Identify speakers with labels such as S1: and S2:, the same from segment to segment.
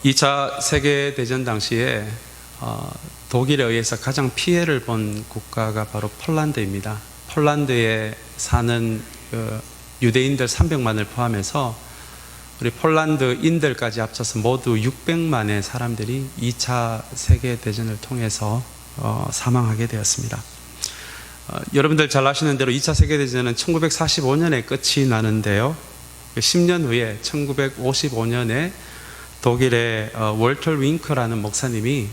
S1: 2차 세계대전 당시에 독일에 의해서 가장 피해를 본 국가가 바로 폴란드입니다. 폴란드에 사는 유대인들 300만을 포함해서 우리 폴란드인들까지 합쳐서 모두 600만의 사람들이 2차 세계대전을 통해서 사망하게 되었습니다. 여러분들 잘 아시는 대로 2차 세계대전은 1945년에 끝이 나는데요. 10년 후에 1955년에 독일의 월터 윙크라는 목사님이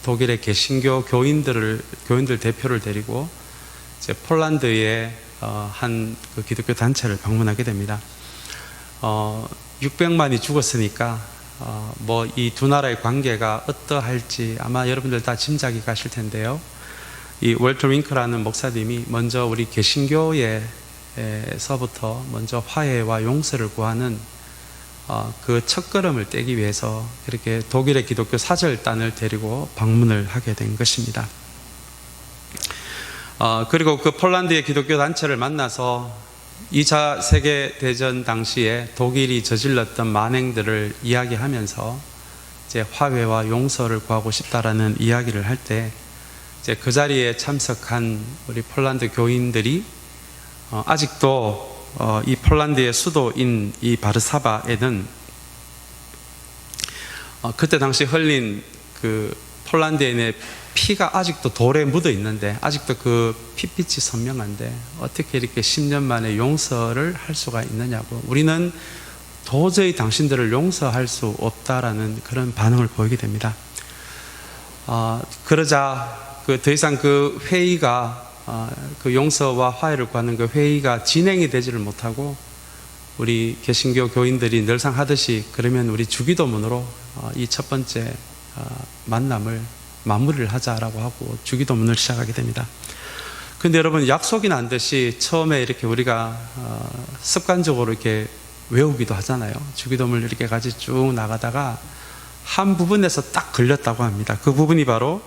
S1: 독일의 개신교 교인들 대표를 데리고 이제 폴란드의 한 기독교 단체를 방문하게 됩니다. 600만이 죽었으니까 뭐 이 두 나라의 관계가 어떠할지 아마 여러분들 다 짐작이 가실 텐데요. 이 월터 윙크라는 목사님이 먼저 우리 개신교에서부터 먼저 화해와 용서를 구하는 그 첫걸음을 떼기 위해서 이렇게 독일의 기독교 사절단을 데리고 방문을 하게 된 것입니다. 그리고 그 폴란드의 기독교 단체를 만나서 2차 세계대전 당시에 독일이 저질렀던 만행들을 이야기하면서 이제 화해와 용서를 구하고 싶다라는 이야기를 할 때 이제 그 자리에 참석한 우리 폴란드 교인들이 아직도 이 폴란드의 수도인 이 바르사바에는 그때 당시 흘린 그 폴란드인의 피가 아직도 돌에 묻어 있는데 아직도 그 핏빛이 선명한데 어떻게 이렇게 10년 만에 용서를 할 수가 있느냐고, 우리는 도저히 당신들을 용서할 수 없다라는 그런 반응을 보이게 됩니다. 그러자 더 이상 그 회의가 그 용서와 화해를 구하는 그 회의가 진행이 되지를 못하고 우리 개신교 교인들이 늘상 하듯이 그러면 우리 주기도문으로 이 첫 번째 만남을 마무리를 하자라고 하고 주기도문을 시작하게 됩니다. 근데 여러분, 약속이 난 듯이 처음에 이렇게 우리가 습관적으로 이렇게 외우기도 하잖아요. 주기도문을 이렇게 같이 쭉 나가다가 한 부분에서 딱 걸렸다고 합니다. 그 부분이 바로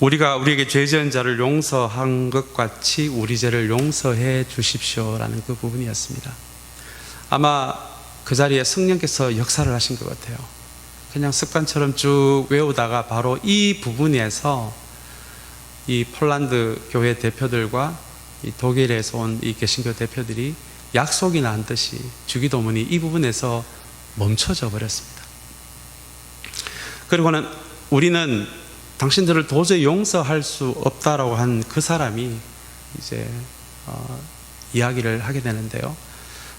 S1: 우리가 우리에게 죄 지은 자를 용서한 것 같이 우리 죄를 용서해 주십시오라는 그 부분이었습니다. 아마 그 자리에 성령께서 역사를 하신 것 같아요. 그냥 습관처럼 쭉 외우다가 바로 이 부분에서 이 폴란드 교회 대표들과 이 독일에서 온 이 개신교 대표들이 약속이 난 듯이 주기도문이 이 부분에서 멈춰져 버렸습니다. 그리고는 우리는 당신들을 도저히 용서할 수 없다라고 한 그 사람이 이제 이야기를 하게 되는데요.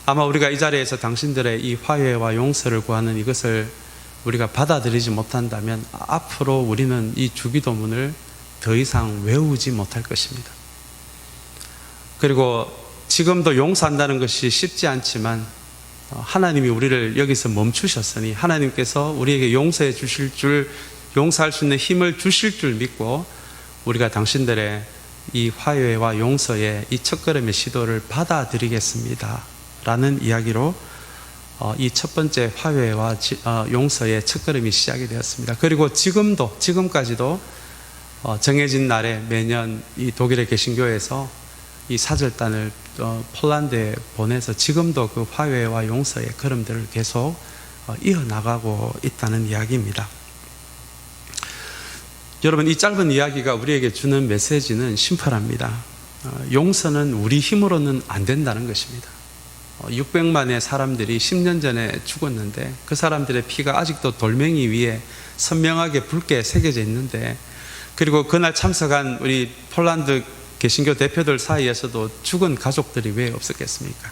S1: 아마 우리가 이 자리에서 당신들의 이 화해와 용서를 구하는 이것을 우리가 받아들이지 못한다면 앞으로 우리는 이 주기도문을 더 이상 외우지 못할 것입니다. 그리고 지금도 용서한다는 것이 쉽지 않지만 하나님이 우리를 여기서 멈추셨으니 하나님께서 우리에게 용서해 주실 줄, 용서할 수 있는 힘을 주실 줄 믿고 우리가 당신들의 이 화해와 용서의 이 첫걸음의 시도를 받아들이겠습니다 라는 이야기로 이 첫 번째 화해와 용서의 첫걸음이 시작이 되었습니다. 그리고 지금까지도 정해진 날에 매년 이 독일의 개신교에서 이 사절단을 폴란드에 보내서 지금도 그 화해와 용서의 걸음들을 계속 이어나가고 있다는 이야기입니다. 여러분, 이 짧은 이야기가 우리에게 주는 메시지는 심플합니다. 용서는 우리 힘으로는 안 된다는 것입니다. 600만의 사람들이 10년 전에 죽었는데 그 사람들의 피가 아직도 돌멩이 위에 선명하게 붉게 새겨져 있는데, 그리고 그날 참석한 우리 폴란드 개신교 대표들 사이에서도 죽은 가족들이 왜 없었겠습니까?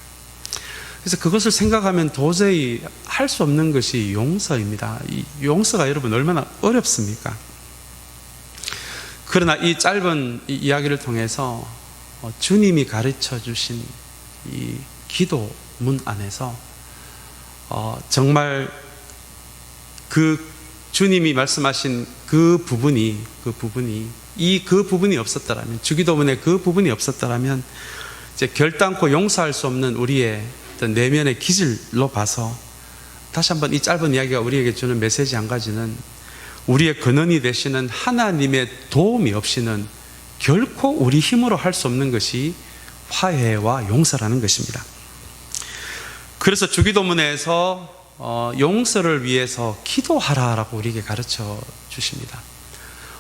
S1: 그래서 그것을 생각하면 도저히 할 수 없는 것이 용서입니다. 이 용서가 여러분 얼마나 어렵습니까? 그러나 이 짧은 이야기를 통해서 주님이 가르쳐 주신 이 기도문 안에서 정말 그 주님이 말씀하신 그 부분이 없었더라면, 주기도문의 그 부분이 없었더라면 이제 결단코 용서할 수 없는 우리의 어떤 내면의 기질로 봐서 다시 한번 이 짧은 이야기가 우리에게 주는 메시지 한 가지는 우리의 근원이 되시는 하나님의 도움이 없이는 결코 우리 힘으로 할 수 없는 것이 화해와 용서라는 것입니다. 그래서 주기도문에서 용서를 위해서 기도하라라고 우리에게 가르쳐 주십니다.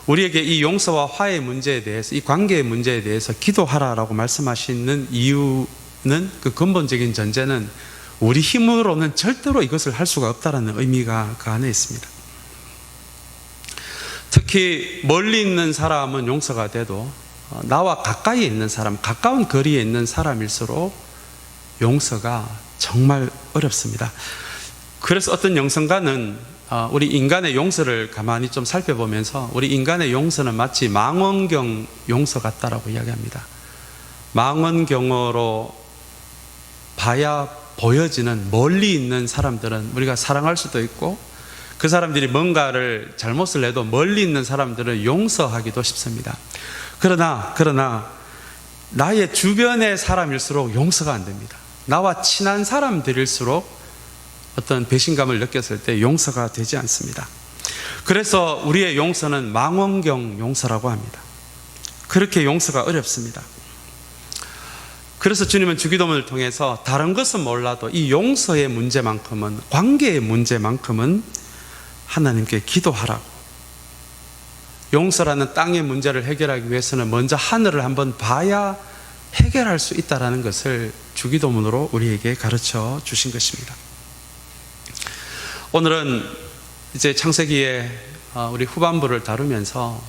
S1: 우리에게 이 용서와 화해의 문제에 대해서, 이 관계의 문제에 대해서 기도하라라고 말씀하시는 이유는, 그 근본적인 전제는 우리 힘으로는 절대로 이것을 할 수가 없다는 의미가 그 안에 있습니다. 특히 멀리 있는 사람은 용서가 돼도 나와 가까이에 있는 사람, 가까운 거리에 있는 사람일수록 용서가 정말 어렵습니다. 그래서 어떤 영성가는 우리 인간의 용서를 가만히 좀 살펴보면서 우리 인간의 용서는 마치 망원경 용서 같다라고 이야기합니다. 망원경으로 봐야 보여지는 멀리 있는 사람들은 우리가 사랑할 수도 있고, 그 사람들이 뭔가를 잘못을 해도 멀리 있는 사람들은 용서하기도 쉽습니다. 그러나 나의 주변의 사람일수록 용서가 안 됩니다. 나와 친한 사람들일수록 어떤 배신감을 느꼈을 때 용서가 되지 않습니다. 그래서 우리의 용서는 망원경 용서라고 합니다. 그렇게 용서가 어렵습니다. 그래서 주님은 주기도문을 통해서 다른 것은 몰라도 이 용서의 문제만큼은, 관계의 문제만큼은 하나님께 기도하라고, 용서라는 땅의 문제를 해결하기 위해서는 먼저 하늘을 한번 봐야 해결할 수 있다는 것을 주기도문으로 우리에게 가르쳐 주신 것입니다. 오늘은 이제 창세기의 우리 후반부를 다루면서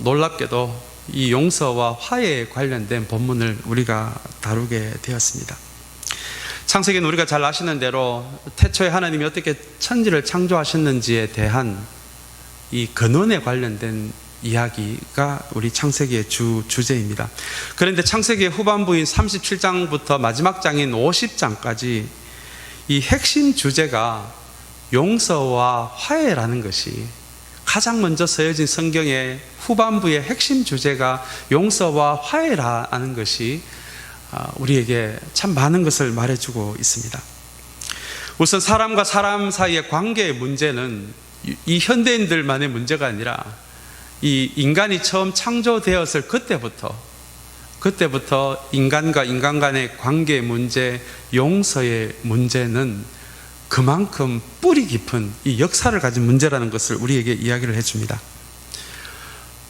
S1: 놀랍게도 이 용서와 화해에 관련된 본문을 우리가 다루게 되었습니다. 창세기는 우리가 잘 아시는 대로 태초에 하나님이 어떻게 천지를 창조하셨는지에 대한 이 근원에 관련된 이야기가 우리 창세기의 주제입니다. 그런데 창세기의 후반부인 37장부터 마지막 장인 50장까지 이 핵심 주제가 용서와 화해라는 것이, 가장 먼저 쓰여진 성경의 후반부의 핵심 주제가 용서와 화해라는 것이 우리에게 참 많은 것을 말해주고 있습니다. 우선 사람과 사람 사이의 관계의 문제는 이 현대인들만의 문제가 아니라 이 인간이 처음 창조되었을 그때부터 인간과 인간 간의 관계의 문제, 용서의 문제는 그만큼 뿌리 깊은 이 역사를 가진 문제라는 것을 우리에게 이야기를 해줍니다.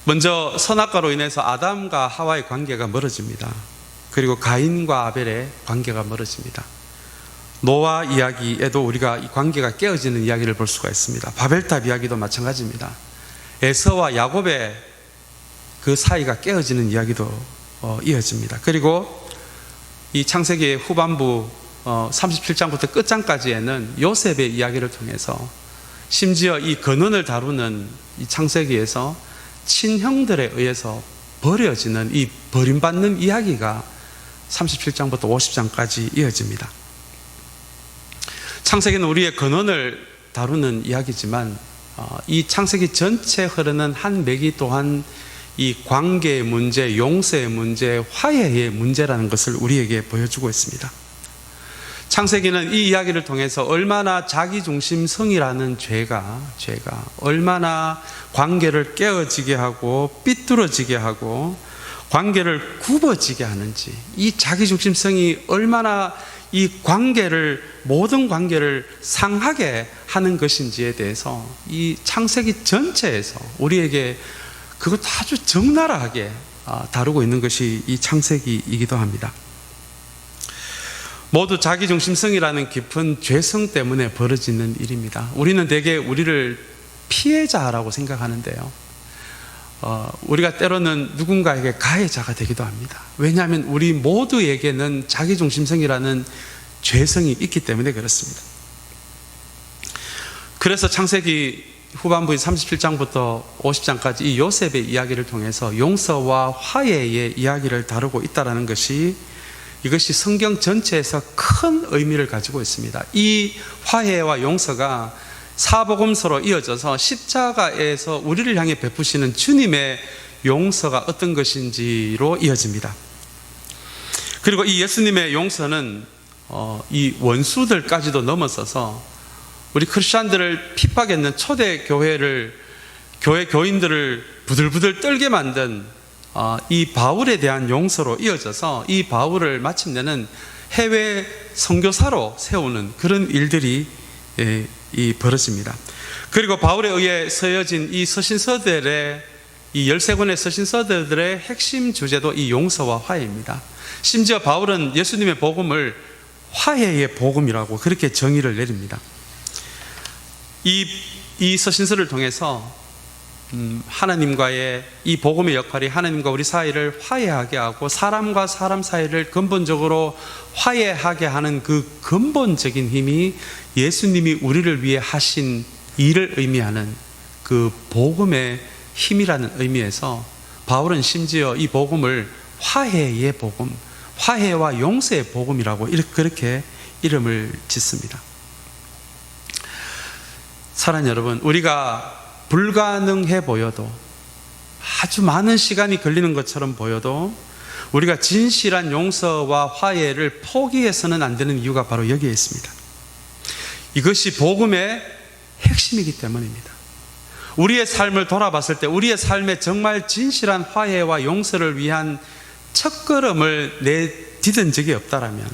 S1: 먼저 선악과로 인해서 아담과 하와의 관계가 멀어집니다. 그리고 가인과 아벨의 관계가 멀어집니다. 노아 이야기에도 우리가 이 관계가 깨어지는 이야기를 볼 수가 있습니다. 바벨탑 이야기도 마찬가지입니다. 에서와 야곱의 그 사이가 깨어지는 이야기도 이어집니다. 그리고 이 창세기의 후반부 37장부터 끝장까지에는 요셉의 이야기를 통해서, 심지어 이 근원을 다루는 이 창세기에서 친형들에 의해서 버려지는 이 버림받는 이야기가 37장부터 50장까지 이어집니다. 창세기는 우리의 근원을 다루는 이야기지만 이 창세기 전체 흐르는 한 맥이 또한 이 관계의 문제, 용서의 문제, 화해의 문제라는 것을 우리에게 보여주고 있습니다. 창세기는 이 이야기를 통해서 얼마나 자기중심성이라는 죄가 얼마나 관계를 깨어지게 하고 삐뚤어지게 하고 관계를 굽어지게 하는지, 이 자기중심성이 얼마나 이 관계를, 모든 관계를 상하게 하는 것인지에 대해서 이 창세기 전체에서 우리에게 그것 아주 적나라하게 다루고 있는 것이 이 창세기이기도 합니다. 모두 자기중심성이라는 깊은 죄성 때문에 벌어지는 일입니다. 우리는 대개 우리를 피해자라고 생각하는데요, 우리가 때로는 누군가에게 가해자가 되기도 합니다. 왜냐하면 우리 모두에게는 자기중심성이라는 죄성이 있기 때문에 그렇습니다. 그래서 창세기 후반부인 37장부터 50장까지 이 요셉의 이야기를 통해서 용서와 화해의 이야기를 다루고 있다는 것이, 이것이 성경 전체에서 큰 의미를 가지고 있습니다. 이 화해와 용서가 사복음서로 이어져서 십자가에서 우리를 향해 베푸시는 주님의 용서가 어떤 것인지로 이어집니다. 그리고 이 예수님의 용서는 이 원수들까지도 넘어서서 우리 크리스찬들을 핍박했는 초대 교회 교인들을 부들부들 떨게 만든 이 바울에 대한 용서로 이어져서 이 바울을 마침내는 해외 선교사로 세우는 그런 일들이 벌어집니다. 그리고 바울에 의해 쓰여진 이 서신서들의 이 13권의 서신서들의 핵심 주제도 이 용서와 화해입니다. 심지어 바울은 예수님의 복음을 화해의 복음이라고 그렇게 정의를 내립니다. 이 서신서를 통해서 하나님과의 이 복음의 역할이 하나님과 우리 사이를 화해하게 하고 사람과 사람 사이를 근본적으로 화해하게 하는 그 근본적인 힘이 예수님이 우리를 위해 하신 일을 의미하는 그 복음의 힘이라는 의미에서 바울은 심지어 이 복음을 화해의 복음, 화해와 용서의 복음이라고 그렇게 이름을 짓습니다. 사랑하는 여러분, 우리가 불가능해 보여도, 아주 많은 시간이 걸리는 것처럼 보여도 우리가 진실한 용서와 화해를 포기해서는 안 되는 이유가 바로 여기에 있습니다. 이것이 복음의 핵심이기 때문입니다. 우리의 삶을 돌아봤을 때 우리의 삶에 정말 진실한 화해와 용서를 위한 첫걸음을 내디딘 적이 없다라면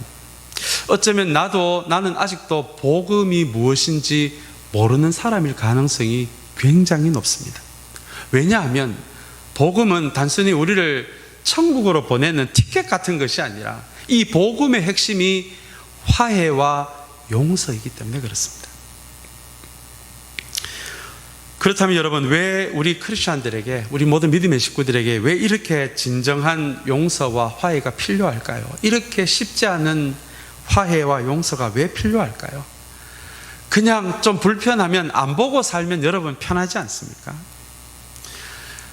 S1: 어쩌면 나는 아직도 복음이 무엇인지 모르는 사람일 가능성이 굉장히 높습니다. 왜냐하면 복음은 단순히 우리를 천국으로 보내는 티켓 같은 것이 아니라 이 복음의 핵심이 화해와 용서이기 때문에 그렇습니다. 그렇다면 여러분, 왜 우리 크리스천들에게, 우리 모든 믿음의 식구들에게 왜 이렇게 진정한 용서와 화해가 필요할까요? 이렇게 쉽지 않은 화해와 용서가 왜 필요할까요? 그냥 좀 불편하면 안 보고 살면 여러분 편하지 않습니까?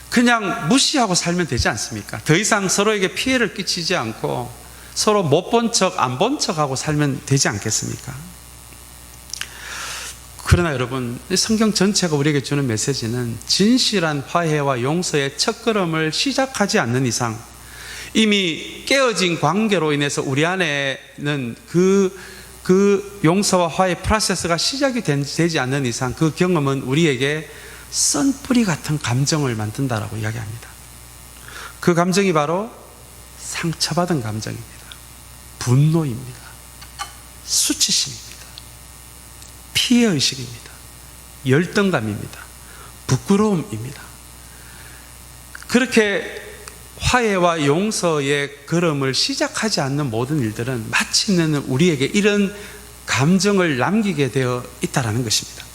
S1: 그냥 무시하고 살면 되지 않습니까? 더 이상 서로에게 피해를 끼치지 않고 서로 못 본 척, 안 본 척하고 살면 되지 않겠습니까? 그러나 여러분, 성경 전체가 우리에게 주는 메시지는 진실한 화해와 용서의 첫걸음을 시작하지 않는 이상 이미 깨어진 관계로 인해서 우리 안에는 그 용서와 화해 프로세스가 시작이 되지 않는 이상 그 경험은 우리에게 썬뿌리 같은 감정을 만든다라고 이야기합니다. 그 감정이 바로 상처받은 감정입니다. 분노입니다. 수치심입니다. 피해의식입니다. 열등감입니다. 부끄러움입니다. 그렇게 화해와 용서의 걸음을 시작하지 않는 모든 일들은 마침내는 우리에게 이런 감정을 남기게 되어 있다는 것입니다.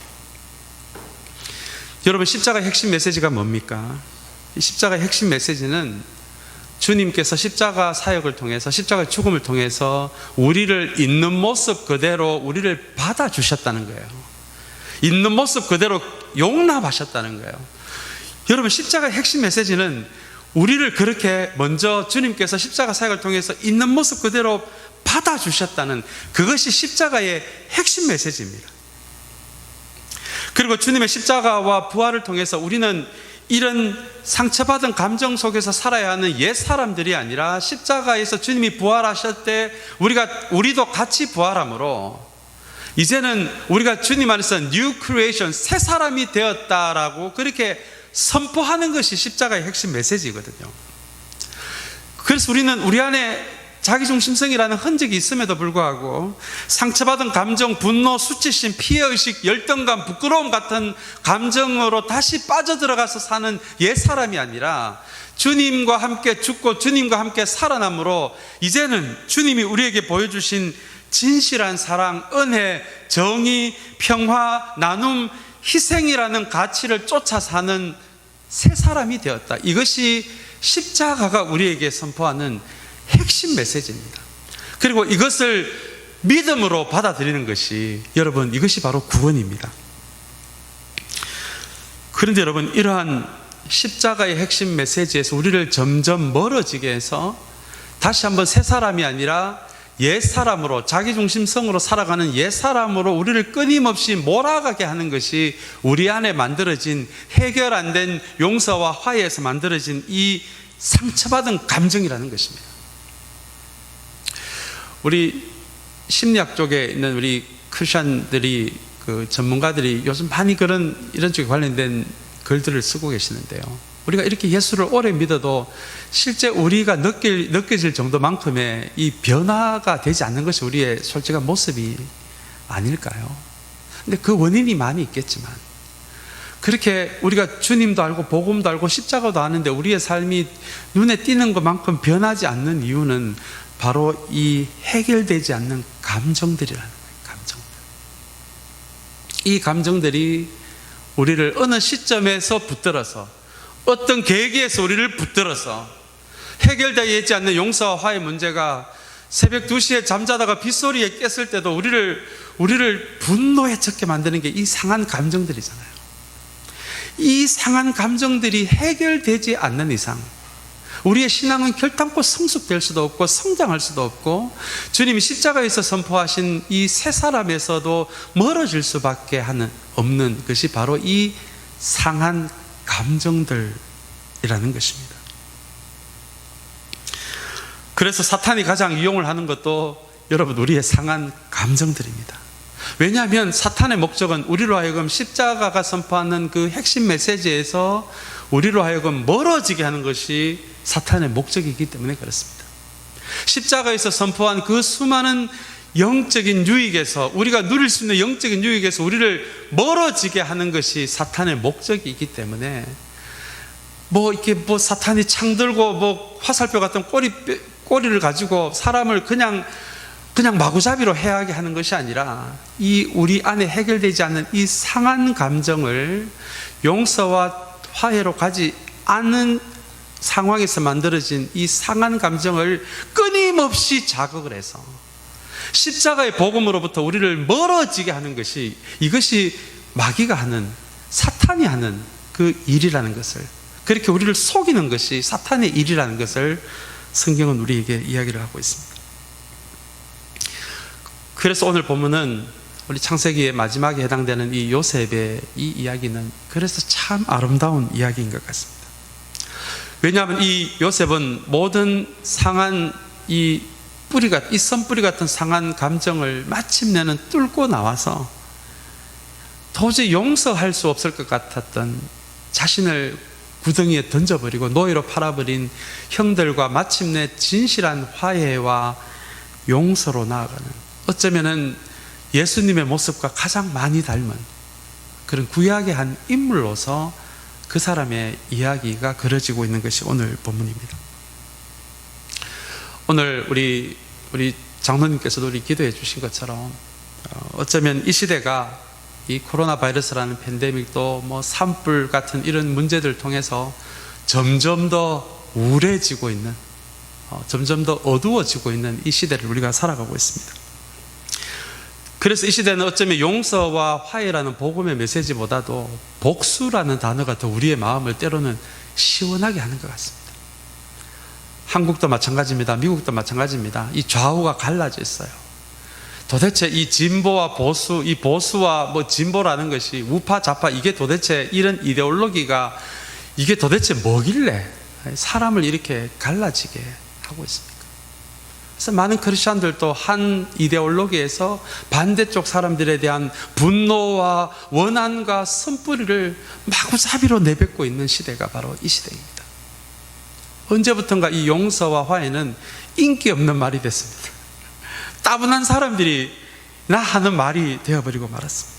S1: 여러분, 십자가의 핵심 메시지가 뭡니까? 이 십자가의 핵심 메시지는 주님께서 십자가 사역을 통해서, 십자가의 죽음을 통해서 우리를 있는 모습 그대로 우리를 받아주셨다는 거예요. 있는 모습 그대로 용납하셨다는 거예요. 여러분, 십자가의 핵심 메시지는 우리를 그렇게 먼저 주님께서 십자가 사역을 통해서 있는 모습 그대로 받아주셨다는 그것이 십자가의 핵심 메시지입니다. 그리고 주님의 십자가와 부활을 통해서 우리는 이런 상처받은 감정 속에서 살아야 하는 옛 사람들이 아니라 십자가에서 주님이 부활하실 때 우리도 같이 부활함으로 이제는 우리가 주님 안에서 New Creation, 새 사람이 되었다라고 그렇게 선포하는 것이 십자가의 핵심 메시지거든요. 그래서 우리는 우리 안에 자기중심성이라는 흔적이 있음에도 불구하고 상처받은 감정, 분노, 수치심, 피해의식, 열등감, 부끄러움 같은 감정으로 다시 빠져들어가서 사는 옛사람이 아니라 주님과 함께 죽고 주님과 함께 살아남으로 이제는 주님이 우리에게 보여주신 진실한 사랑, 은혜, 정의, 평화, 나눔, 희생이라는 가치를 쫓아 사는 새 사람이 되었다. 이것이 십자가가 우리에게 선포하는 핵심 메시지입니다. 그리고 이것을 믿음으로 받아들이는 것이, 여러분, 이것이 바로 구원입니다. 그런데 여러분, 이러한 십자가의 핵심 메시지에서 우리를 점점 멀어지게 해서 다시 한번 새 사람이 아니라 옛사람으로, 자기중심성으로 살아가는 옛사람으로 우리를 끊임없이 몰아가게 하는 것이 우리 안에 만들어진, 해결 안 된 용서와 화해에서 만들어진 이 상처받은 감정이라는 것입니다. 우리 심리학 쪽에 있는 우리 크리스천들이, 그 전문가들이 요즘 많이 이런 쪽에 관련된 글들을 쓰고 계시는데요. 우리가 이렇게 예수를 오래 믿어도 실제 우리가 느껴질 정도만큼의 이 변화가 되지 않는 것이 우리의 솔직한 모습이 아닐까요? 근데 그 원인이 많이 있겠지만, 그렇게 우리가 주님도 알고 복음도 알고 십자가도 아는데 우리의 삶이 눈에 띄는 것만큼 변하지 않는 이유는 바로 이 해결되지 않는 감정들이라는 거예요. 감정들. 이 감정들이 우리를 어느 시점에서 붙들어서, 어떤 계기에서 우리를 붙들어서 해결되지 않는 용서와 화해 문제가 새벽 2시에 잠자다가 빗소리에 깼을 때도 우리를 분노에 젖게 만드는 게 이 상한 감정들이잖아요. 이 상한 감정들이 해결되지 않는 이상 우리의 신앙은 결단코 성숙될 수도 없고 성장할 수도 없고, 주님이 십자가에서 선포하신 이 새 사람에서도 멀어질 수밖에 없는 것이 바로 이 상한 감정들이라는 것입니다. 그래서 사탄이 가장 이용을 하는 것도 여러분, 우리의 상한 감정들입니다. 왜냐하면 사탄의 목적은 우리로 하여금 십자가가 선포하는 그 핵심 메시지에서 우리로 하여금 멀어지게 하는 것이 사탄의 목적이기 때문에 그렇습니다. 십자가에서 선포한 그 수많은 영적인 유익에서, 우리가 누릴 수 있는 영적인 유익에서 우리를 멀어지게 하는 것이 사탄의 목적이기 때문에, 사탄이 창 들고 화살표 같은 꼬리를 가지고 사람을 그냥 마구잡이로 해하게 하는 것이 아니라, 이 우리 안에 해결되지 않는 이 상한 감정을 용서와 화해로 가지 않은 상황에서 만들어진 이 상한 감정을 끊임없이 자극을 해서 십자가의 복음으로부터 우리를 멀어지게 하는 것이, 이것이 마귀가 하는, 사탄이 하는 그 일이라는 것을, 그렇게 우리를 속이는 것이 사탄의 일이라는 것을 성경은 우리에게 이야기를 하고 있습니다. 그래서 오늘 본문은 우리 창세기의 마지막에 해당되는 이 요셉의 이 이야기는 그래서 참 아름다운 이야기인 것 같습니다. 왜냐하면 이 요셉은 모든 상한 이 선뿌리 같은 상한 감정을 마침내는 뚫고 나와서 도저히 용서할 수 없을 것 같았던 자신을 구덩이에 던져버리고 노예로 팔아버린 형들과 마침내 진실한 화해와 용서로 나아가는, 어쩌면은 예수님의 모습과 가장 많이 닮은 그런 구약의 한 인물로서 그 사람의 이야기가 그려지고 있는 것이 오늘 본문입니다. 오늘 우리 장로님께서도 우리 기도해 주신 것처럼 어쩌면 이 시대가 이 코로나 바이러스라는 팬데믹도 산불 같은 이런 문제들을 통해서 점점 더 우울해지고 있는, 점점 더 어두워지고 있는 이 시대를 우리가 살아가고 있습니다. 그래서 이 시대는 어쩌면 용서와 화해라는 복음의 메시지보다도 복수라는 단어가 더 우리의 마음을 때로는 시원하게 하는 것 같습니다. 한국도 마찬가지입니다. 미국도 마찬가지입니다. 이 좌우가 갈라져 있어요. 도대체 이 진보와 보수, 이 보수와 진보라는 것이, 우파 좌파, 이게 도대체 이런 이데올로기가 이게 도대체 뭐길래 사람을 이렇게 갈라지게 하고 있습니까? 그래서 많은 크리스천들도 한 이데올로기에서 반대쪽 사람들에 대한 분노와 원한과 선뿌리를 마구잡이로 내뱉고 있는 시대가 바로 이 시대입니다. 언제부턴가 이 용서와 화해는 인기 없는 말이 됐습니다. 따분한 사람들이 나 하는 말이 되어버리고 말았습니다.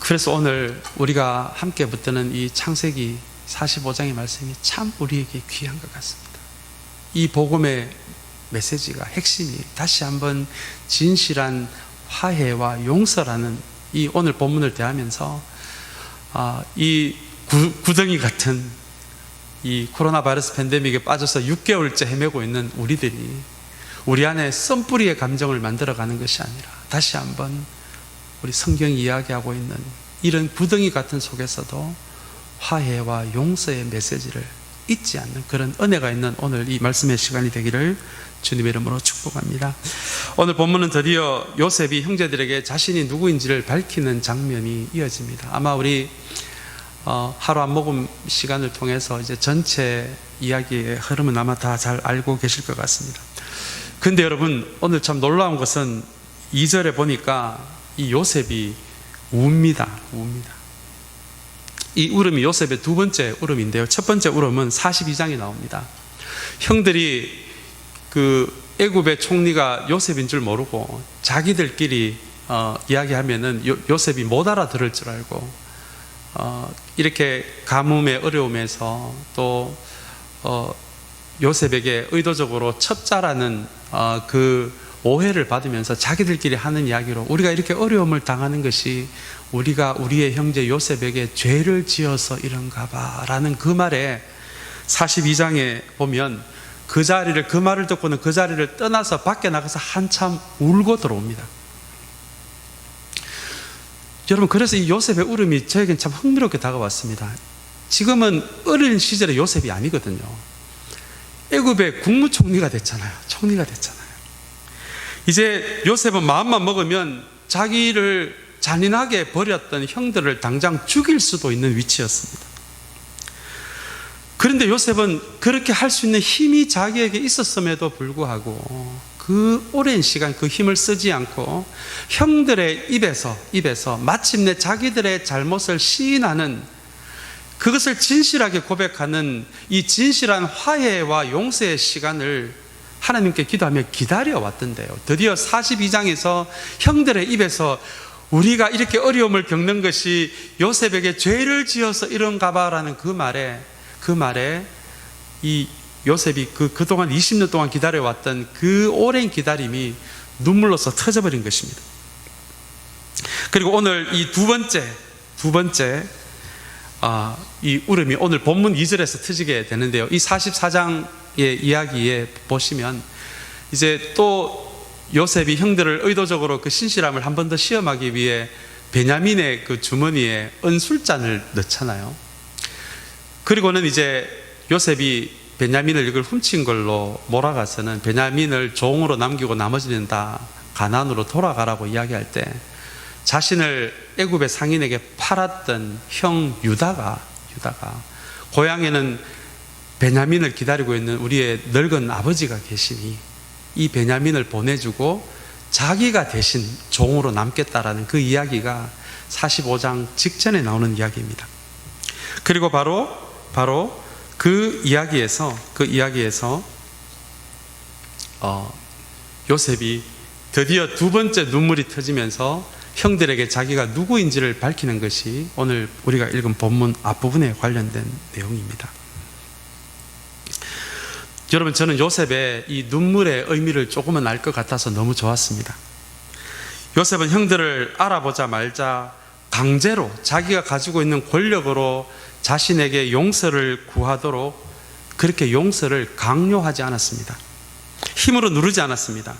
S1: 그래서 오늘 우리가 함께 붙드는 이 창세기 45장의 말씀이 참 우리에게 귀한 것 같습니다. 이 복음의 메시지가, 핵심이 다시 한번 진실한 화해와 용서라는 이 오늘 본문을 대하면서 이 구덩이 같은 이 코로나 바이러스 팬데믹에 빠져서 6개월째 헤매고 있는 우리들이 우리 안에 썬뿌리의 감정을 만들어가는 것이 아니라 다시 한번 우리 성경이 이야기하고 있는 이런 구덩이 같은 속에서도 화해와 용서의 메시지를 잊지 않는 그런 은혜가 있는 오늘 이 말씀의 시간이 되기를 주님의 이름으로 축복합니다. 오늘 본문은 드디어 요셉이 형제들에게 자신이 누구인지를 밝히는 장면이 이어집니다. 아마 우리 하루 안 먹음 시간을 통해서 이제 전체 이야기의 흐름은 아마 다 잘 알고 계실 것 같습니다. 근데 여러분, 오늘 참 놀라운 것은 2절에 보니까 이 요셉이 웁니다. 이 울음이 요셉의 두 번째 울음인데요. 첫 번째 울음은 42장에 나옵니다. 형들이 그 애굽의 총리가 요셉인 줄 모르고 자기들끼리 이야기하면은 요셉이 못 알아들을 줄 알고 이렇게 가뭄의 어려움에서 또 요셉에게 의도적으로 첩자라는 그 오해를 받으면서 자기들끼리 하는 이야기로 우리가 이렇게 어려움을 당하는 것이 우리가 우리의 형제 요셉에게 죄를 지어서 이런가 봐 라는 그 말에 42장에 보면 그 말을 듣고는 그 자리를 떠나서 밖에 나가서 한참 울고 들어옵니다. 여러분, 그래서 이 요셉의 울음이 저에겐 참 흥미롭게 다가왔습니다. 지금은 어린 시절의 요셉이 아니거든요. 애굽의 국무총리가 됐잖아요. 총리가 됐잖아요. 이제 요셉은 마음만 먹으면 자기를 잔인하게 버렸던 형들을 당장 죽일 수도 있는 위치였습니다. 그런데 요셉은 그렇게 할 수 있는 힘이 자기에게 있었음에도 불구하고 그 오랜 시간 그 힘을 쓰지 않고 형들의 입에서 마침내 자기들의 잘못을 시인하는, 그것을 진실하게 고백하는 이 진실한 화해와 용서의 시간을 하나님께 기도하며 기다려왔던데요. 드디어 42장에서 형들의 입에서 우리가 이렇게 어려움을 겪는 것이 요셉에게 죄를 지어서 이런가 봐라는 그 말에 이 요셉이 그동안 20년 동안 기다려왔던 그 오랜 기다림이 눈물로서 터져버린 것입니다. 그리고 오늘 이 두 번째 이 울음이 오늘 본문 2절에서 터지게 되는데요. 이 44장의 이야기에 보시면 이제 또 요셉이 형들을 의도적으로 그 신실함을 한 번 더 시험하기 위해 베냐민의 그 주머니에 은술잔을 넣잖아요. 그리고는 이제 요셉이 베냐민을 이걸 훔친 걸로 몰아가서는 베냐민을 종으로 남기고 나머지는 다 가나안으로 돌아가라고 이야기할 때 자신을 애굽의 상인에게 팔았던 형 유다가 고향에는 베냐민을 기다리고 있는 우리의 늙은 아버지가 계시니 이 베냐민을 보내주고 자기가 대신 종으로 남겠다라는 그 이야기가 45장 직전에 나오는 이야기입니다. 그리고 바로 그 이야기에서 요셉이 드디어 두 번째 눈물이 터지면서 형들에게 자기가 누구인지를 밝히는 것이 오늘 우리가 읽은 본문 앞부분에 관련된 내용입니다. 여러분, 저는 요셉의 이 눈물의 의미를 조금은 알 것 같아서 너무 좋았습니다. 요셉은 형들을 알아보자 말자 강제로 자기가 가지고 있는 권력으로 자신에게 용서를 구하도록 그렇게 용서를 강요하지 않았습니다. 힘으로 누르지 않았습니다.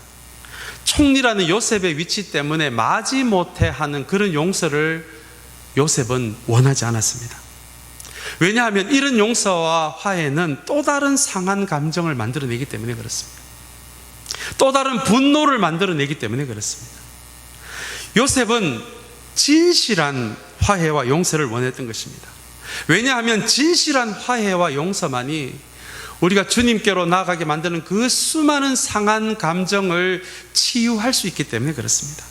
S1: 총리라는 요셉의 위치 때문에 마지못해 하는 그런 용서를 요셉은 원하지 않았습니다. 왜냐하면 이런 용서와 화해는 또 다른 상한 감정을 만들어내기 때문에 그렇습니다. 또 다른 분노를 만들어내기 때문에 그렇습니다. 요셉은 진실한 화해와 용서를 원했던 것입니다. 왜냐하면 진실한 화해와 용서만이 우리가 주님께로 나아가게 만드는 그 수많은 상한 감정을 치유할 수 있기 때문에 그렇습니다.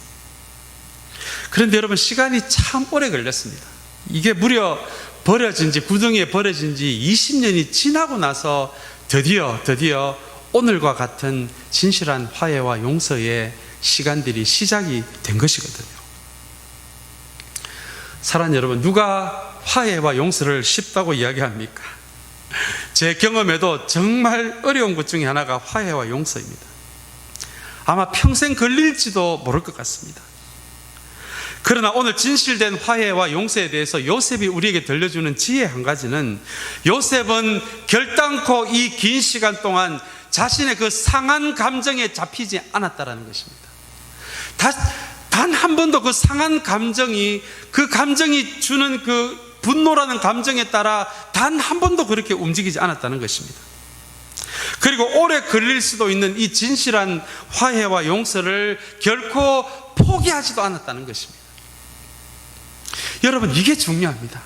S1: 그런데 여러분, 시간이 참 오래 걸렸습니다. 이게 무려 구덩이에 버려진 지 20년이 지나고 나서 드디어 오늘과 같은 진실한 화해와 용서의 시간들이 시작이 된 것이거든요. 사랑하는 여러분, 누가 화해와 용서를 쉽다고 이야기합니까? 제 경험에도 정말 어려운 것 중에 하나가 화해와 용서입니다. 아마 평생 걸릴지도 모를 것 같습니다. 그러나 오늘 진실된 화해와 용서에 대해서 요셉이 우리에게 들려주는 지혜 한 가지는, 요셉은 결단코 이 긴 시간 동안 자신의 그 상한 감정에 잡히지 않았다는 것입니다. 단 한 번도 그 상한 감정이, 그 감정이 주는 그 분노라는 감정에 따라 단 한 번도 그렇게 움직이지 않았다는 것입니다. 그리고 오래 걸릴 수도 있는 이 진실한 화해와 용서를 결코 포기하지도 않았다는 것입니다. 여러분, 이게 중요합니다.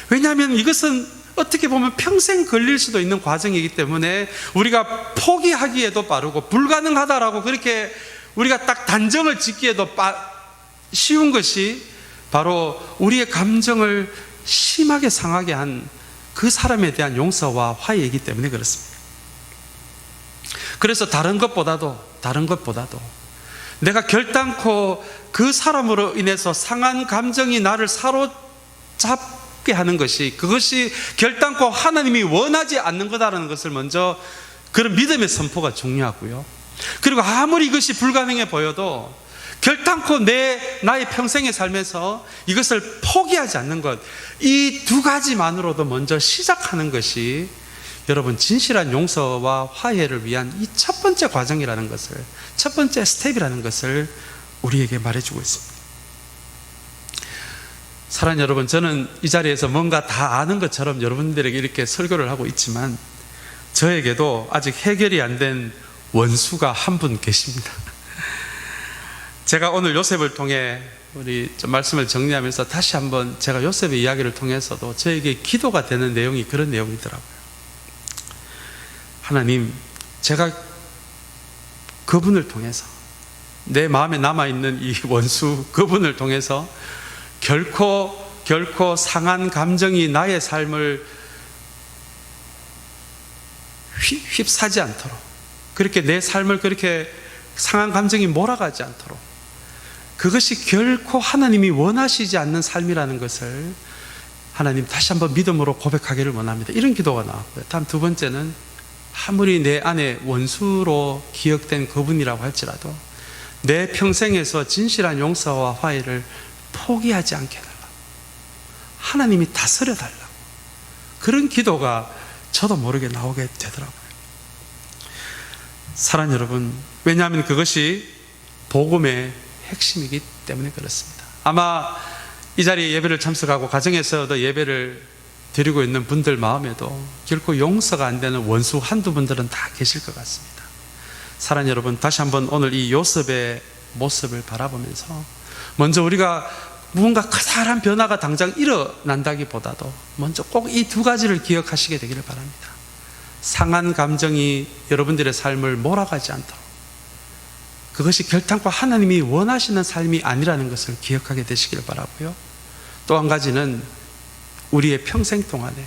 S1: 왜냐하면 이것은 어떻게 보면 평생 걸릴 수도 있는 과정이기 때문에 우리가 포기하기에도 빠르고 불가능하다라고 그렇게 우리가 딱 단정을 짓기에도 쉬운 것이 바로 우리의 감정을 심하게 상하게 한 그 사람에 대한 용서와 화해이기 때문에 그렇습니다. 그래서 다른 것보다도 내가 결단코 그 사람으로 인해서 상한 감정이 나를 사로잡게 하는 것이, 그것이 결단코 하나님이 원하지 않는 거다라는 것을 먼저, 그런 믿음의 선포가 중요하고요. 그리고 아무리 이것이 불가능해 보여도 결단코 나의 평생의 삶에서 이것을 포기하지 않는 것, 이 두 가지만으로도 먼저 시작하는 것이 여러분 진실한 용서와 화해를 위한 이 첫 번째 과정이라는 것을, 첫 번째 스텝이라는 것을 우리에게 말해주고 있습니다. 사랑하는 여러분, 저는 이 자리에서 뭔가 다 아는 것처럼 여러분들에게 이렇게 설교를 하고 있지만 저에게도 아직 해결이 안 된 원수가 한 분 계십니다. 제가 오늘 요셉을 통해 우리 좀 말씀을 정리하면서 다시 한번 제가 요셉의 이야기를 통해서도 저에게 기도가 되는 내용이 그런 내용이더라고요. 하나님, 제가 그분을 통해서, 내 마음에 남아있는 이 원수 그분을 통해서 결코 상한 감정이 나의 삶을 휩싸지 않도록, 그렇게 내 삶을 그렇게 상한 감정이 몰아가지 않도록, 그것이 결코 하나님이 원하시지 않는 삶이라는 것을 하나님 다시 한번 믿음으로 고백하기를 원합니다. 이런 기도가 나왔고요. 다음 두 번째는, 아무리 내 안에 원수로 기억된 그분이라고 할지라도 내 평생에서 진실한 용서와 화해를 포기하지 않게 해달라고, 하나님이 다스려 달라고, 그런 기도가 저도 모르게 나오게 되더라고요. 사랑하는 여러분, 왜냐하면 그것이 복음의 핵심이기 때문에 그렇습니다. 아마 이 자리에 예배를 참석하고 가정에서도 예배를 드리고 있는 분들 마음에도 결코 용서가 안 되는 원수 한두 분들은 다 계실 것 같습니다. 사랑하는 여러분, 다시 한번 오늘 이 요셉의 모습을 바라보면서 먼저 우리가 무언가 커다란 변화가 당장 일어난다기보다도 먼저 꼭 이 두 가지를 기억하시게 되기를 바랍니다. 상한 감정이 여러분들의 삶을 몰아가지 않도록, 그것이 결단코 하나님이 원하시는 삶이 아니라는 것을 기억하게 되시기를 바라고요. 또 한 가지는 우리의 평생 동안에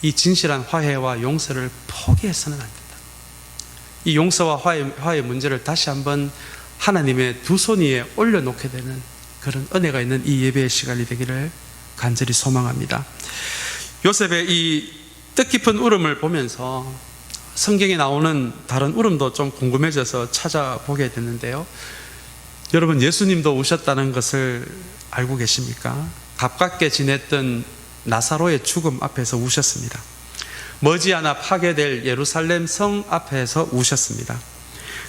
S1: 이 진실한 화해와 용서를 포기해서는 안 된다. 이 용서와 화해 문제를 다시 한번 하나님의 두 손 위에 올려놓게 되는 그런 은혜가 있는 이 예배의 시간이 되기를 간절히 소망합니다. 요셉의 이 뜻깊은 울음을 보면서 성경에 나오는 다른 울음도 좀 궁금해져서 찾아보게 됐는데요. 여러분, 예수님도 우셨다는 것을 알고 계십니까? 가깝게 지냈던 나사로의 죽음 앞에서 우셨습니다. 머지않아 파괴될 예루살렘 성 앞에서 우셨습니다.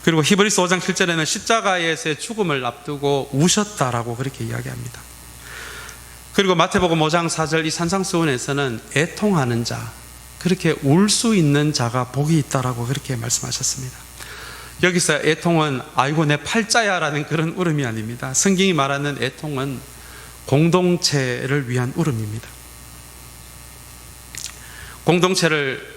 S1: 그리고 히브리서 5장 7절에는 십자가에서의 죽음을 앞두고 우셨다라고 그렇게 이야기합니다. 그리고 마태복음 5장 4절 이 산상수훈에서는 애통하는 자, 그렇게 울 수 있는 자가 복이 있다라고 그렇게 말씀하셨습니다. 여기서 애통은 아이고 내 팔자야라는 그런 울음이 아닙니다. 성경이 말하는 애통은 공동체를 위한 울음입니다. 공동체를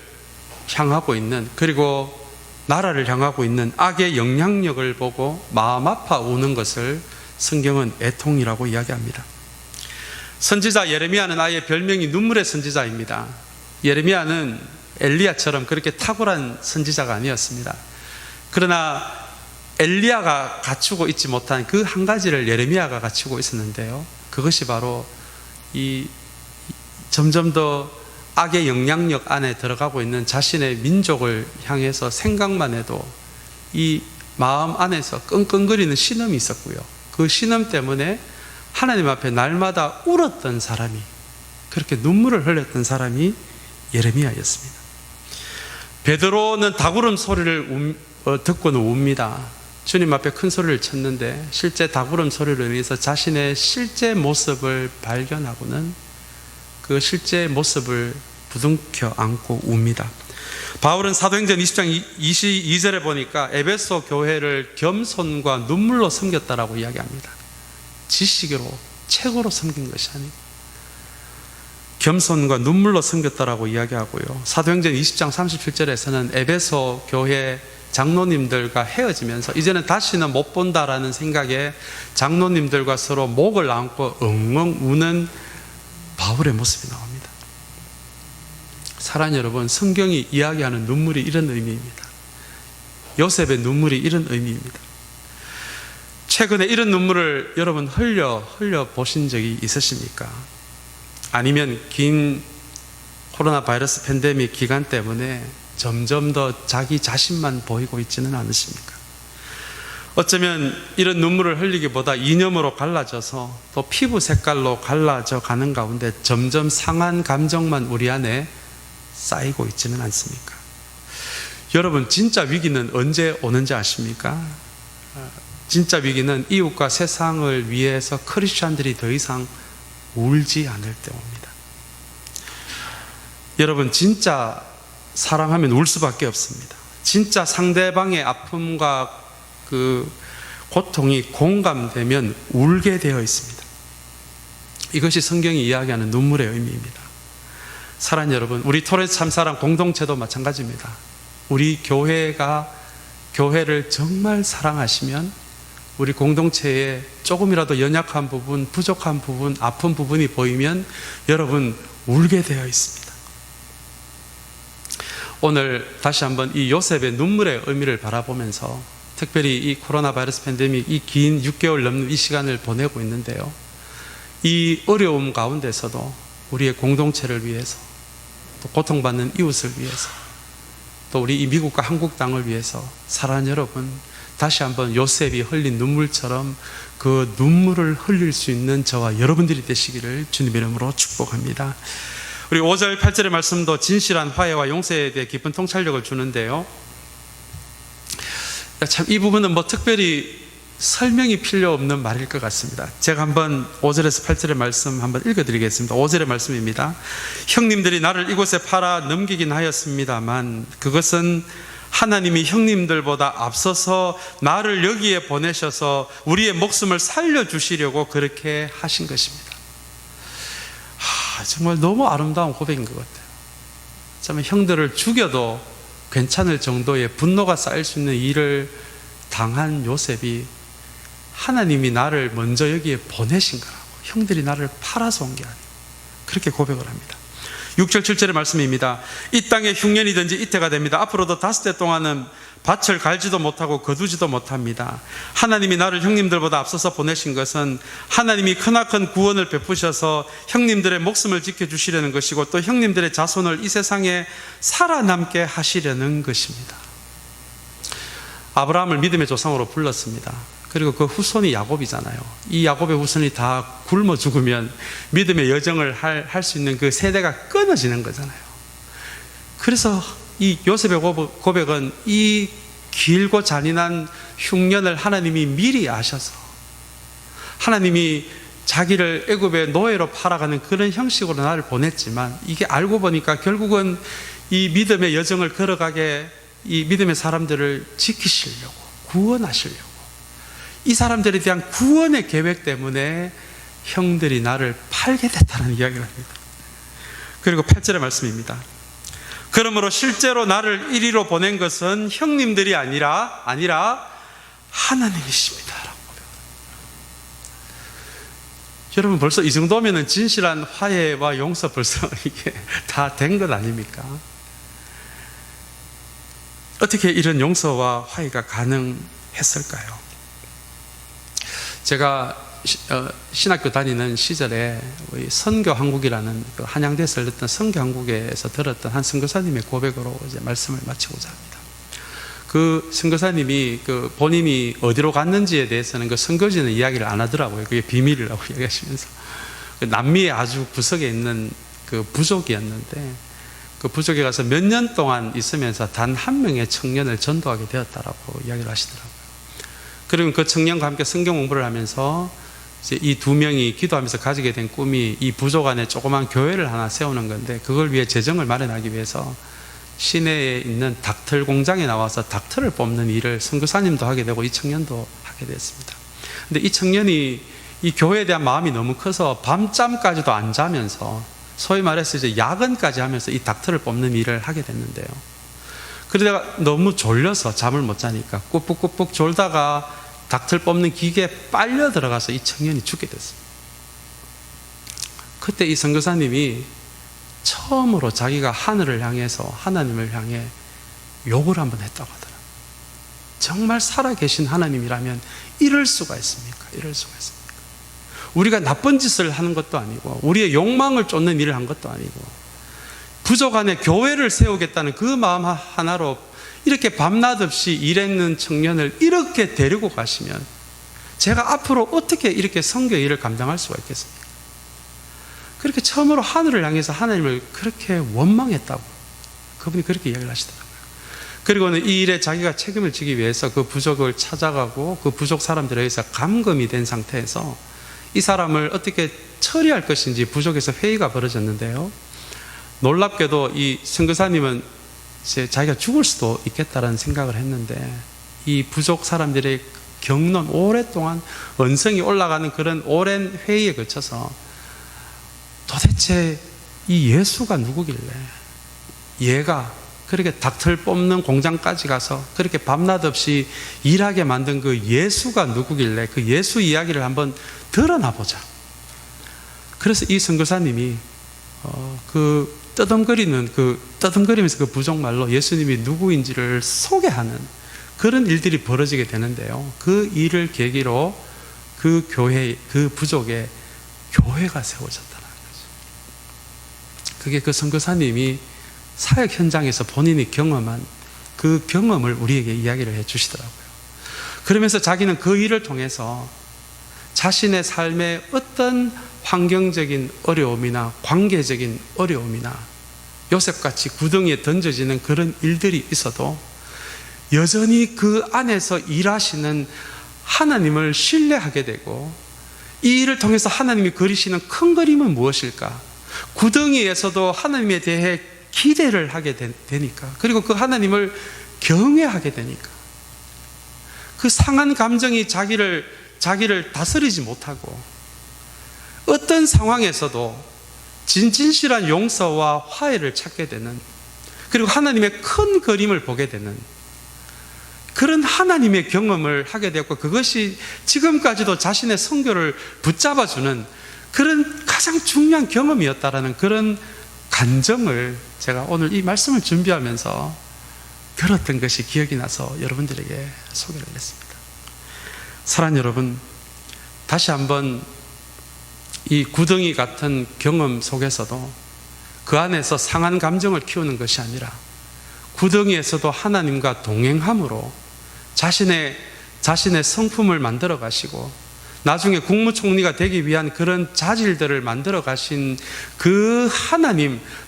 S1: 향하고 있는, 그리고 나라를 향하고 있는 악의 영향력을 보고 마음 아파 우는 것을 성경은 애통이라고 이야기합니다. 선지자 예레미야는 아예 별명이 눈물의 선지자입니다. 예레미야는 엘리야처럼 그렇게 탁월한 선지자가 아니었습니다. 그러나 엘리야가 갖추고 있지 못한 그 한 가지를 예레미야가 갖추고 있었는데요, 그것이 바로 이 점점 더 악의 영향력 안에 들어가고 있는 자신의 민족을 향해서 생각만 해도 이 마음 안에서 끙끙거리는 신음이 있었고요, 그 신음 때문에 하나님 앞에 날마다 울었던 사람이, 그렇게 눈물을 흘렸던 사람이 예레미야였습니다. 베드로는 닭울음 소리를 듣고는 웁니다. 주님 앞에 큰 소리를 쳤는데 실제 닭울음 소리로 인해서 자신의 실제 모습을 발견하고는 그 실제 모습을 부둥켜 안고 웁니다. 바울은 사도행전 20장 22절에 보니까 에베소 교회를 겸손과 눈물로 섬겼다라고 이야기합니다. 지식으로 책으로 섬긴 것이 아니고 겸손과 눈물로 섬겼다라고 이야기하고요. 사도행전 20장 37절에서는 에베소 교회 장로님들과 헤어지면서 이제는 다시는 못 본다라는 생각에 장로님들과 서로 목을 안고 엉엉 우는 바울의 모습이 나옵니다. 사랑하는 여러분, 성경이 이야기하는 눈물이 이런 의미입니다. 요셉의 눈물이 이런 의미입니다. 최근에 이런 눈물을 여러분 흘려 보신 적이 있으십니까? 아니면 긴 코로나 바이러스 팬데믹 기간 때문에 점점 더 자기 자신만 보이고 있지는 않으십니까? 어쩌면 이런 눈물을 흘리기보다 이념으로 갈라져서 또 피부 색깔로 갈라져 가는 가운데 점점 상한 감정만 우리 안에 쌓이고 있지는 않습니까? 여러분, 진짜 위기는 언제 오는지 아십니까? 진짜 위기는 이웃과 세상을 위해서 크리스찬들이 더 이상 울지 않을 때 옵니다. 여러분, 진짜 사랑하면 울 수밖에 없습니다. 진짜 상대방의 아픔과 그 고통이 공감되면 울게 되어 있습니다. 이것이 성경이 이야기하는 눈물의 의미입니다. 사랑하는 여러분, 우리 토레스 참사랑 공동체도 마찬가지입니다. 우리 교회를 정말 사랑하시면 우리 공동체에 조금이라도 연약한 부분, 부족한 부분, 아픈 부분이 보이면 여러분 울게 되어 있습니다. 오늘 다시 한번 이 요셉의 눈물의 의미를 바라보면서 특별히 이 코로나 바이러스 팬데믹 이 긴 6개월 넘는 이 시간을 보내고 있는데요, 이 어려움 가운데서도 우리의 공동체를 위해서, 또 고통받는 이웃을 위해서, 또 우리 이 미국과 한국 땅을 위해서 사랑하는 여러분, 다시 한번 요셉이 흘린 눈물처럼 그 눈물을 흘릴 수 있는 저와 여러분들이 되시기를 주님의 이름으로 축복합니다. 우리 5절 8절의 말씀도 진실한 화해와 용서에 대해 깊은 통찰력을 주는데요, 참 이 부분은 뭐 특별히 설명이 필요 없는 말일 것 같습니다. 제가 한번 5절에서 8절의 말씀 한번 읽어드리겠습니다. 5절의 말씀입니다. 형님들이 나를 이곳에 팔아 넘기긴 하였습니다만 그것은 하나님이 형님들보다 앞서서 나를 여기에 보내셔서 우리의 목숨을 살려주시려고 그렇게 하신 것입니다. 정말 너무 아름다운 고백인 것 같아요. 참 형들을 죽여도 괜찮을 정도의 분노가 쌓일 수 있는 일을 당한 요셉이 하나님이 나를 먼저 여기에 보내신 거라고, 형들이 나를 팔아서 온 게 아니고 그렇게 고백을 합니다. 6절 7절의 말씀입니다. 이 땅에 흉년이든지 이태가 됩니다. 앞으로도 5대 동안은 밭을 갈지도 못하고 거두지도 못합니다. 하나님이 나를 형님들보다 앞서서 보내신 것은 하나님이 크나큰 구원을 베푸셔서 형님들의 목숨을 지켜주시려는 것이고 또 형님들의 자손을 이 세상에 살아남게 하시려는 것입니다. 아브라함을 믿음의 조상으로 불렀습니다. 그리고 그 후손이 야곱이잖아요. 이 야곱의 후손이 다 굶어 죽으면 믿음의 여정을 할 수 있는 그 세대가 끊어지는 거잖아요. 그래서 이 요셉의 고백은 이 길고 잔인한 흉년을 하나님이 미리 아셔서 하나님이 자기를 애굽의 노예로 팔아가는 그런 형식으로 나를 보냈지만 이게 알고 보니까 결국은 이 믿음의 여정을 걸어가게 이 믿음의 사람들을 지키시려고, 구원하시려고, 이 사람들에 대한 구원의 계획 때문에 형들이 나를 팔게 됐다는 이야기를 합니다. 그리고 8절의 말씀입니다. 그러므로 실제로 나를 이리로 보낸 것은 형님들이 아니라 하나님이십니다. 여러분, 벌써 이 정도면 진실한 화해와 용서 벌써 이게 다 된 것 아닙니까? 어떻게 이런 용서와 화해가 가능했을까요? 제가 신학교 다니는 시절에 선교한국이라는 그 한양대에서 열렸던 선교한국에서 들었던 한 선교사님의 고백으로 이제 말씀을 마치고자 합니다. 그 선교사님이 그 본인이 어디로 갔는지에 대해서는 그 선교지는 이야기를 안 하더라고요. 그게 비밀이라고 이야기하시면서 그 남미의 아주 구석에 있는 그 부족이었는데 그 부족에 가서 몇 년 동안 있으면서 단 한 명의 청년을 전도하게 되었다라고 이야기를 하시더라고요. 그리고 그 청년과 함께 성경 공부를 하면서 이제 이 두 명이 기도하면서 가지게 된 꿈이 이 부족 안에 조그만 교회를 하나 세우는 건데 그걸 위해 재정을 마련하기 위해서 시내에 있는 닭털 공장에 나와서 닭털을 뽑는 일을 선교사님도 하게 되고 이 청년도 하게 됐습니다. 근데 이 청년이 이 교회에 대한 마음이 너무 커서 밤잠까지도 안 자면서 소위 말해서 이제 야근까지 하면서 이 닭털을 뽑는 일을 하게 됐는데요. 그러다가 너무 졸려서 잠을 못 자니까 꾸벅꾸벅 졸다가 닭털 뽑는 기계에 빨려 들어가서 이 청년이 죽게 됐습니다. 그때 이 선교사님이 처음으로 자기가 하늘을 향해서 하나님을 향해 욕을 한번 했다고 하더라고요. 정말 살아계신 하나님이라면 이럴 수가 있습니까? 이럴 수가 있습니까? 우리가 나쁜 짓을 하는 것도 아니고 우리의 욕망을 쫓는 일을 한 것도 아니고 부족 안에 교회를 세우겠다는 그 마음 하나로 이렇게 밤낮 없이 일했는 청년을 이렇게 데리고 가시면 제가 앞으로 어떻게 이렇게 선교 일을 감당할 수가 있겠습니까? 그렇게 처음으로 하늘을 향해서 하나님을 그렇게 원망했다고 그분이 그렇게 이야기를 하시더라고요. 그리고는 이 일에 자기가 책임을 지기 위해서 그 부족을 찾아가고 그 부족 사람들에 의해서 감금이 된 상태에서 이 사람을 어떻게 처리할 것인지 부족에서 회의가 벌어졌는데요. 놀랍게도 이 선교사님은 이제 자기가 죽을 수도 있겠다라는 생각을 했는데 이 부족 사람들의 경론, 오랫동안 언성이 올라가는 그런 오랜 회의에 거쳐서 도대체 이 예수가 누구길래 얘가 그렇게 닭털 뽑는 공장까지 가서 그렇게 밤낮 없이 일하게 만든 그 예수가 누구길래 그 예수 이야기를 한번 드러나 보자. 그래서 이 선교사님이 떠듬거리면서 그 부족말로 예수님이 누구인지를 소개하는 그런 일들이 벌어지게 되는데요. 그 일을 계기로 그 교회, 그 부족에 교회가 세워졌다는 거죠. 그게 그 선교사님이 사역 현장에서 본인이 경험한 그 경험을 우리에게 이야기를 해 주시더라고요. 그러면서 자기는 그 일을 통해서 자신의 삶의 어떤 환경적인 어려움이나 관계적인 어려움이나 요셉같이 구덩이에 던져지는 그런 일들이 있어도 여전히 그 안에서 일하시는 하나님을 신뢰하게 되고 이 일을 통해서 하나님이 그리시는 큰 그림은 무엇일까? 구덩이에서도 하나님에 대해 기대를 하게 되니까, 그리고 그 하나님을 경외하게 되니까 그 상한 감정이 자기를 다스리지 못하고 어떤 상황에서도 진실한 용서와 화해를 찾게 되는, 그리고 하나님의 큰 그림을 보게 되는 그런 하나님의 경험을 하게 되었고, 그것이 지금까지도 자신의 선교를 붙잡아주는 그런 가장 중요한 경험이었다라는 그런 간정을 제가 오늘 이 말씀을 준비하면서 들었던 것이 기억이 나서 여러분들에게 소개를 했습니다. 사랑하는 여러분, 다시 한번 이 구덩이 같은 경험 속에서도 그 안에서 상한 감정을 키우는 것이 아니라 구덩이에서도 하나님과 동행함으로 자신의 성품을 만들어 가시고 나중에 국무총리가 되기 위한 그런 자질들을 만들어 가신 그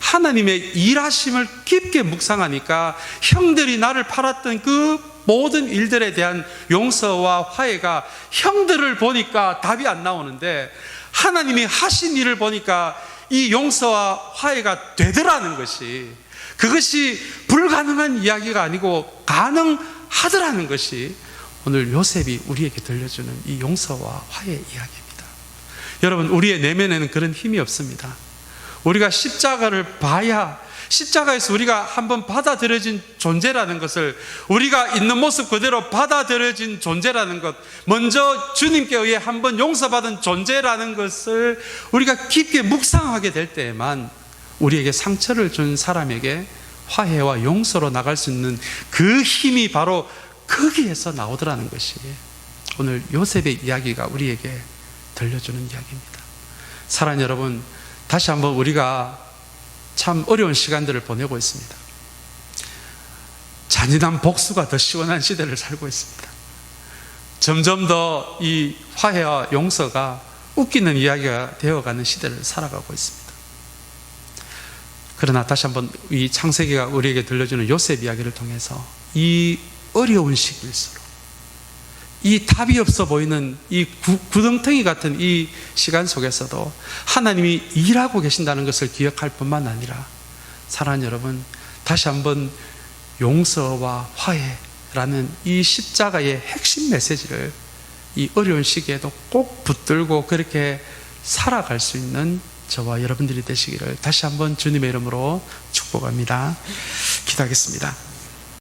S1: 하나님의 일하심을 깊게 묵상하니까 형들이 나를 팔았던 그 모든 일들에 대한 용서와 화해가 형들을 보니까 답이 안 나오는데 하나님이 하신 일을 보니까 이 용서와 화해가 되더라는 것이, 그것이 불가능한 이야기가 아니고 가능하더라는 것이 오늘 요셉이 우리에게 들려주는 이 용서와 화해 이야기입니다. 여러분, 우리의 내면에는 그런 힘이 없습니다. 우리가 십자가를 봐야, 십자가에서 우리가 한번 받아들여진 존재라는 것을, 우리가 있는 모습 그대로 받아들여진 존재라는 것, 먼저 주님께 의해 한번 용서받은 존재라는 것을 우리가 깊게 묵상하게 될 때에만 우리에게 상처를 준 사람에게 화해와 용서로 나갈 수 있는 그 힘이 바로 거기에서 나오더라는 것이 오늘 요셉의 이야기가 우리에게 들려주는 이야기입니다. 사랑하는 여러분, 다시 한번 우리가 참 어려운 시간들을 보내고 있습니다. 잔인한 복수가 더 시원한 시대를 살고 있습니다. 점점 더 이 화해와 용서가 웃기는 이야기가 되어가는 시대를 살아가고 있습니다. 그러나 다시 한번 이 창세기가 우리에게 들려주는 요셉 이야기를 통해서 이 어려운 시기일수록, 이 답이 없어 보이는 이 구덩텅이 같은 이 시간 속에서도 하나님이 일하고 계신다는 것을 기억할 뿐만 아니라, 사랑하는 여러분, 다시 한번 용서와 화해라는 이 십자가의 핵심 메시지를 이 어려운 시기에도 꼭 붙들고 그렇게 살아갈 수 있는 저와 여러분들이 되시기를 다시 한번 주님의 이름으로 축복합니다. 기도하겠습니다.